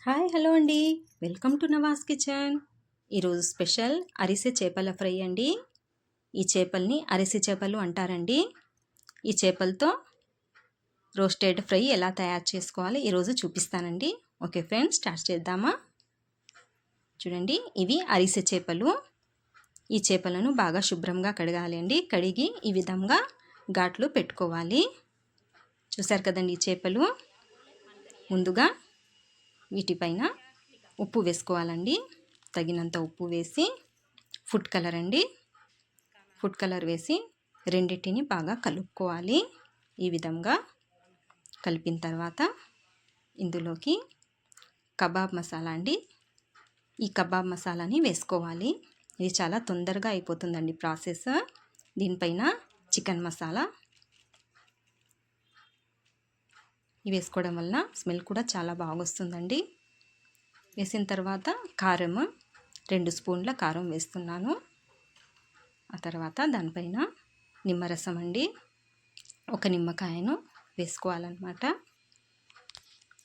Hi hello అండి, welcome to Navas kitchen. ఈరోజు special arise చేపల ఫ్రై అండి. ఈ చేపల్ని అరిసె చేపలు అంటారండి. ఈ చేపలతో రోస్టెడ్ ఫ్రై ఎలా తయారు చేసుకోవాలి ఈరోజు చూపిస్తానండి. ఓకే ఫ్రెండ్స్, స్టార్ట్ చేద్దామా? చూడండి, ఇవి అరిసె చేపలు. ఈ చేపలను బాగా శుభ్రంగా కడగాలి అండి. కడిగి ఈ విధంగా ఘాట్లు పెట్టుకోవాలి. చూసారు కదండి ఈ చేపలు. ముందుగా వీటిపైన ఉప్పు వేసుకోవాలండి. తగినంత ఉప్పు వేసి ఫుడ్ కలర్ అండి, ఫుడ్ కలర్ వేసి రెండింటిని బాగా కలుపుకోవాలి. ఈ విధంగా కలిపిన తర్వాత ఇందులోకి కబాబ్ మసాలా అండి, ఈ కబాబ్ మసాలాని వేసుకోవాలి. ఇది చాలా తొందరగా అయిపోతుందండి ప్రాసెస్. దీనిపైన చికెన్ మసాలా ఇవి వేసుకోవడం వలన స్మెల్ కూడా చాలా బాగా వస్తుందండి. వేసిన తర్వాత కారం 2 స్పూన్ల కారం వేస్తున్నాను. ఆ తర్వాత దానిపైన నిమ్మరసం అండి, 1 నిమ్మకాయను వేసుకోవాలన్నమాట.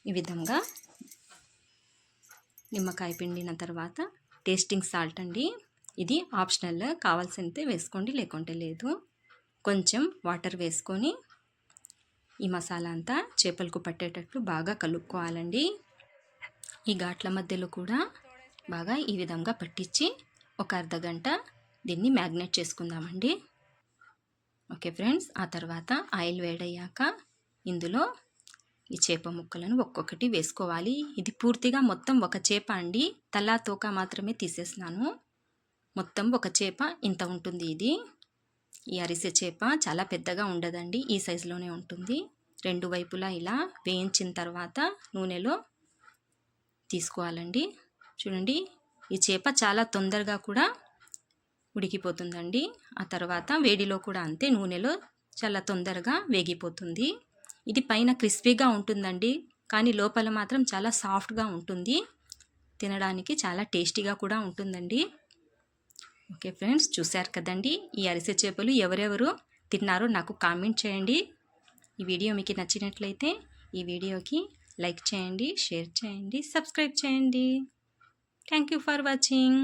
ఈ విధంగా నిమ్మకాయ పిండిన తర్వాత టేస్టింగ్ సాల్ట్ అండి, ఇది ఆప్షనల్, కావాల్సితే వేసుకోండి లేకుంటే లేదు. కొంచెం వాటర్ వేసుకొని ఈ మసాలా అంతా చేపలకు పట్టేటట్లు బాగా కలుపుకోవాలండి. ఈ ఘాట్ల మధ్యలో కూడా బాగా ఈ విధంగా పట్టించి ఒక అర్ధగంట దీన్ని మ్యాగ్నేట్ చేసుకుందామండి. ఓకే ఫ్రెండ్స్, ఆ తర్వాత ఆయిల్ వేడయ్యాక ఇందులో ఈ చేప ముక్కలను ఒక్కొక్కటి వేసుకోవాలి. ఇది పూర్తిగా మొత్తం ఒక చేప అండి, తల తోక మాత్రమే తీసేసినాను. మొత్తం ఒక చేప ఇంత ఉంటుంది. ఇది ఈ అరిసె చేప చాలా పెద్దగా ఉండదండి, ఈ సైజులోనే ఉంటుంది. 2 వైపులా ఇలా వేయించిన తర్వాత నూనెలో తీసుకోవాలండి. చూడండి, ఈ చేప చాలా తొందరగా కూడా ఉడికిపోతుందండి. ఆ తర్వాత వేడిలో కూడా అంతే, నూనెలో చాలా తొందరగా వేగిపోతుంది. ఇది పైన క్రిస్పీగా ఉంటుందండి, కానీ లోపల మాత్రం చాలా సాఫ్ట్గా ఉంటుంది. తినడానికి చాలా టేస్టీగా కూడా ఉంటుందండి. ఓకే ఫ్రెండ్స్, చూశారు కదండి ఈ అరిసె చేపలు. ఎవరెవరు తిన్నారో నాకు కామెంట్ చేయండి. ఈ వీడియో మీకు నచ్చినట్లయితే ఈ వీడియోకి లైక్ చేయండి, షేర్ చేయండి, సబ్స్క్రైబ్ చేయండి. Thank you for watching.